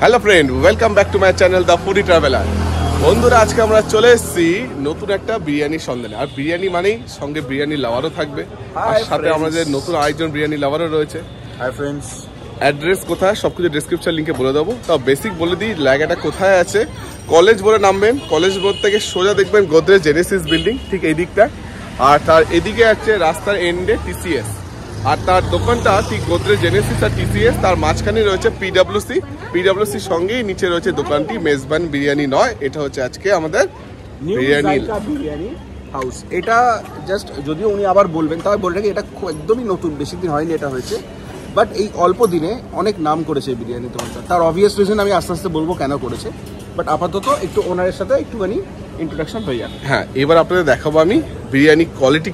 Hello friend, welcome back to my channel the foodie traveller. বন্ধুরা, আজকে আমরা চলে এসেছি নতুন একটা বিরিয়ানির সন্ধানে। আর বিরিয়ানি মানেই সঙ্গে বিরিয়ানি লাভারও থাকবে, আর সাথে আমাদের নতুন আরেকজন বিরিয়ানি লাভারও রয়েছে। Hi friends. অ্যাড্রেস কোথায় সবকিছু ডিসক্রিপশন লিঙ্কে বলে দেবো। তাও বেসিক বলে দিই, জায়গাটা কোথায় আছে। কলেজ বলে নামবেন, কলেজ বোর্ড থেকে সোজা দেখবেন গোদরেজ জেনেসিস বিল্ডিং, ঠিক এই দিকটা। আর তার এদিকে আছে রাস্তার এন্ডে টিসিএস, আর তার দোকানটা ঠিক গোদরেজ জেনেসিস আর টিসিএস, তার মাঝখানে রয়েছে পিডব্লিউসির সঙ্গেই নিচে রয়েছে দোকানটি। মেজবান বিরিয়ানি নয়, এটা হচ্ছে আজকে আমাদের বিরিয়ানি হাউস। এটা জাস্ট যদিও উনি আবার বলবেন, তবে বলে রাখি এটা একদমই নতুন, বেশি দিন হয়নি এটা হয়েছে। বাট এই অল্প দিনে অনেক নাম করেছে বিরিয়ানি দোকানটা। তার অবভিয়াস রিজন আমি আস্তে আস্তে বলবো কেন করেছে, বাট আপাতত একটু ওনারের সাথে একটুখানি ইন্ট্রোডাকশন হয়ে যাবে। হ্যাঁ, এবার আপনাদের দেখাবো আমি বিরিয়ানি কোয়ালিটি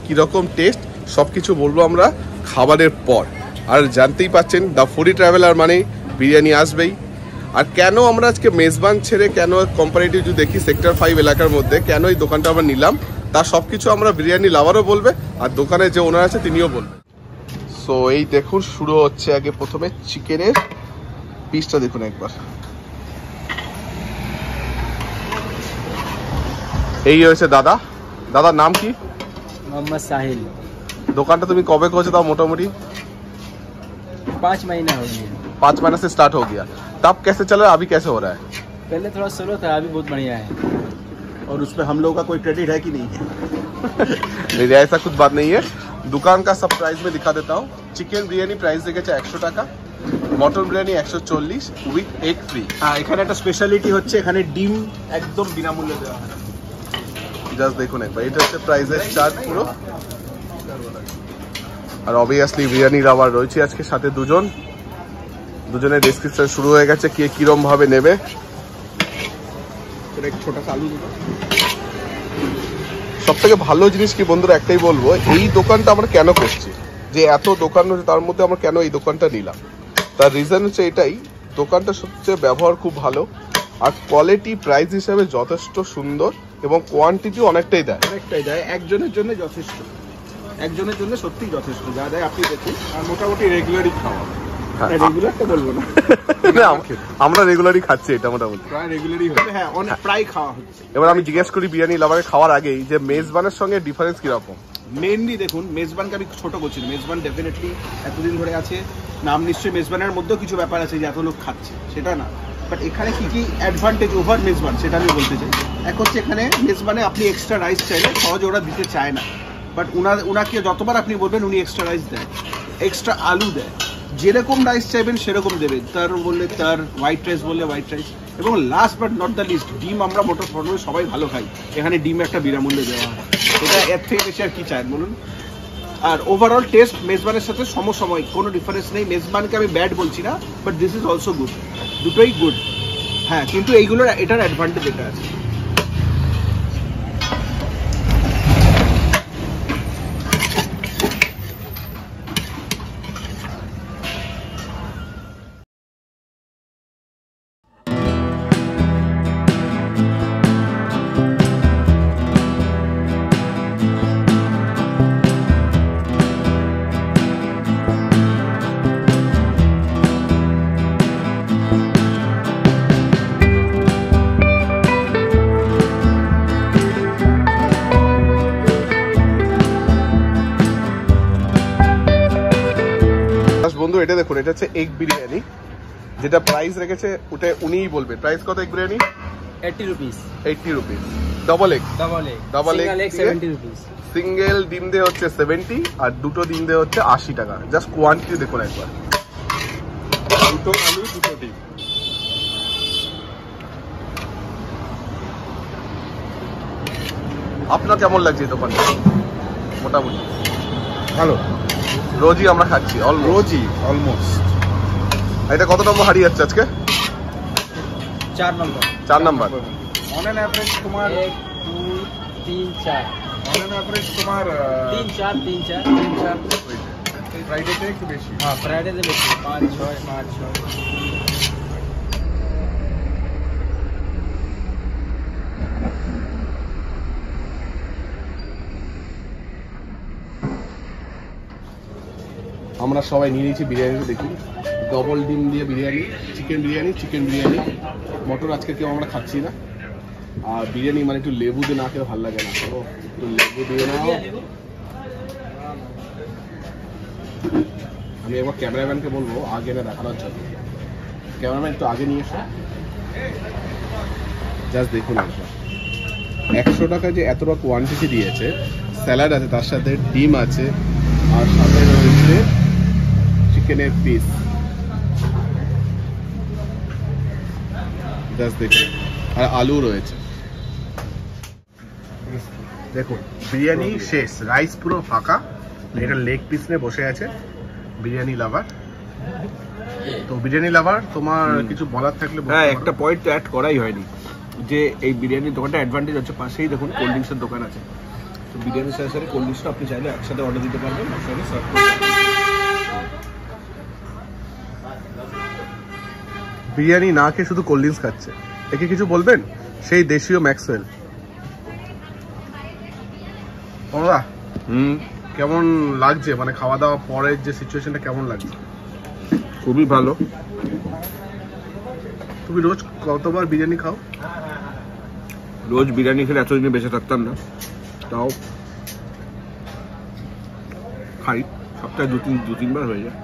কীরকম টেস্ট, সব কিছু বলবো আমরা খাবারের পর। আর জানতেই পাচ্ছেন দ্য ফুডি ট্রাভেলার মানে বিরিয়ানি আসবেই। আর কেন আমরা আজকে মেজবান ছেড়ে কেন কম্পারেটিভ যদি দেখি সেক্টর 5 এলাকার মধ্যে কেন এই দোকানটা আমরা নিলাম, তার সব কিছু আমরা বিরিয়ানি লাভারও বলবে, আর দোকানের যে ওনার আছে তিনিও বলবে। সো এই দেখুন, শুরু হচ্ছে আগে প্রথমে চিকেনের পিসটা দেখুন একবার। এই হয়েছে দাদার নাম কি? मोहम्मद साहिल। দোকানটা তুমি कब खोजे था? मोटामोटी 5 महीना हो गया। 5 महीने से स्टार्ट हो गया। तब कैसे चल रहा है, अभी कैसे हो रहा है? पहले थोड़ा स्लो था, अभी बहुत बढ़िया है। और उस पर हम लोगों का कोई क्रेडिट है कि नहीं है? नहीं, ऐसा कुछ बात नहीं है। दुकान का सब प्राइस में दिखा देता हूँ। चिकेन बिरियानी प्राइस দেখেছে 100 টাকা, mutton biryani 140 with egg free. হ্যাঁ, এখানে একটা স্পেশালিটি হচ্ছে এখানে ডিম একদম বিনামূল্যে দেওয়া হয়। জাস্ট দেখুন একবার, এটা হচ্ছে প্রাইসের চার্ট পুরো। আর অবভিয়াসলি বিরিয়ানি লাভার রয়েছে আজকে সাথে দুজনের ডেসক্রিপশন শুরু হয়ে গেছে, কে কিরম ভাবে নেবে। সব থেকে ভালো জিনিস কি বন্ধুরা, একটাই বলবো, এই দোকানটা আমরা কেন করছি, যে এত দোকান রয়েছে তার মধ্যে আমরা কেন এই দোকানটা নিলাম। তার রিজন হচ্ছে এটাই, দোকানটা সবচেয়ে ব্যবহার খুব ভালো, আর কোয়ালিটি প্রাইস হিসাবে যথেষ্ট সুন্দর, এবং কোয়ান্টিটি অনেকটাই দেয়। একজনের জন্য যথেষ্ট, একজনের জন্য সত্যিই যথেষ্ট যা দেয় আপনি দেখুন। আর মোটামুটি রেগুলারই খাওয়া, রেগুলার তো বলবো না, আমরা রেগুলারই খাচ্ছি এটা, মোটামুটি প্রায় রেগুলারই হচ্ছে। হ্যাঁ, অনেক প্রায় খাওয়া হচ্ছে। এবার আমি জিজ্ঞেস করি বিরিয়ানি লাভারে খাওয়ার আগেই, যে মেজবানের সঙ্গে ডিফারেন্স কিরকম। মেনলি দেখুন, মেজবানকে আমি ছোট করছি। মেজবান ডেফিনেটলি এতদিন ধরে আছে, নাম নিশ্চয়ই মেজবানের মধ্যেও কিছু ব্যাপার আছে যে এত লোক খাচ্ছে, সেটা না। বাট এখানে কি কি অ্যাডভান্টেজ ওভার মেজবান সেটা আমি বলতে চাই। এক হচ্ছে এখানে মেজবানে আপনি এক্সট্রা রাইস চাইলে সহজে ওরা দিতে চায় না, বাট ওনাকে যতবার আপনি বলবেন উনি এক্সট্রা রাইস দেয়, এক্সট্রা আলু দেয়, যেরকম রাইস চাইবেন সেরকম দেবে। তার বললে তার, হোয়াইট রাইস বললে হোয়াইট রাইস, এবং last but not the least, ডিম আমরা মোটর সবাই ভালো খাই, এখানে ডিম একটা বিনামূল্যে দেওয়া হয়। এটা এর থেকে বেশি আর কি চান বলুন। আর ওভারঅল টেস্ট মেজবানের সাথে সমসাময়িক, কোনো ডিফারেন্স নেই। মেজবানকে আমি ব্যাড বলছি না, but this is also good, দুটোই গুড। হ্যাঁ, কিন্তু এইগুলোর এটার অ্যাডভান্টেজ এটা আছে। বন্ধু, এটা দেখুন, এটা হচ্ছে এগ বিরিয়ানি, যেটা প্রাইস রেখেছে ওটা উনিই বলবে। প্রাইস কত egg biryani? 80 rupees. 80 rupees. Double egg single egg 70 rupees. Single ডিম দিয়ে হচ্ছে 70, আর দুটো ডিম দিয়ে হচ্ছে 80 টাকা। জাস্ট কোয়ান্টিটি দেখুন একবার, দুটো আলু দুটো ডিম। আপনার কেমন লাগছে এই দোকানটা? মোটামুটি ভালো, রোজই আমরা খাচ্ছি, রোজই অলমোস্ট। এটা কত নম্বর হারিয়ে যাচ্ছে আজকে? 4 number. 4 number. On an average তোমার 1 2 3 4, অন অ্যান অ্যাভারেজ তোমার 3 4 ফ্রাইডেতে একটু বেশি। हाँ, फ्राइडे से बेची 5 6 5 6। আমরা সবাই নিয়ে নিয়েছি বিরিয়ানি, দেখি ডবল ডিম দিয়ে বিরিয়ানি, চিকেন বিরিয়ানি। মটর আজকে কেউ আমরা খাচ্ছি না। আর বিরিয়ানি মানে একটু লেবু দিয়ে না খেলে ভালো লাগে না, তো একটু লেবু দিয়ে নাও। আমি একবার ক্যামেরাম্যানকে বলবো আগে না দেখানোর জন্য। ক্যামেরাম্যান একটু আগে নিয়ে এসো, জাস্ট দেখুন। 100 টাকা যে এতটা কোয়ান্টিটি দিয়েছে, স্যালাড আছে, তার সাথে ডিম আছে, আর সাথে রয়েছে চিকেনের পিস। জাস্ট দেখুন, আর আলু রয়েছে। দেখুন বিরিয়ানি শেষ, রাইস পুরো ফাঁকা। এটা লেগ পিস নিয়ে বসে আছে বিরিয়ানি লাভার। তো বিরিয়ানি লাভার, তোমার কিছু বলার থাকলে বলতে হ্যাঁ, পারো। একটা পয়েন্ট তো অ্যাড করাই হয়নি, যে এই বিরিয়ানির দোকানটা অ্যাডভান্টেজ হচ্ছে পাশেই দেখুন কোল্ড ড্রিঙ্কসের দোকান আছে। তো বিরিয়ানির সাথে সাথে কোল্ড ড্রিঙ্কসটা আপনি চাইলে একসাথে অর্ডার দিতে পারবেন, একসাথে সার্ভ করতে পারবেন। বিরিয়ানি না খেয়ে শুধু কোল্ড ড্রিঙ্কস খাচ্ছে, একে কিছু বলবেন? সেই দেশীয় ম্যাক্সওয়েল। ওরা কেমন লাগছে, মানে খাওয়া দাওয়া পরের যে সিচুয়েশনটা কেমন লাগছে? খুবই ভালো। তুমি রোজ কতবার বিরিয়ানি খাও? রোজ বিরিয়ানি খেলে এতদিনে বেঁচে থাকতাম না, তাও খাই, সপ্তাহে দু তিনবার হয়ে যায়।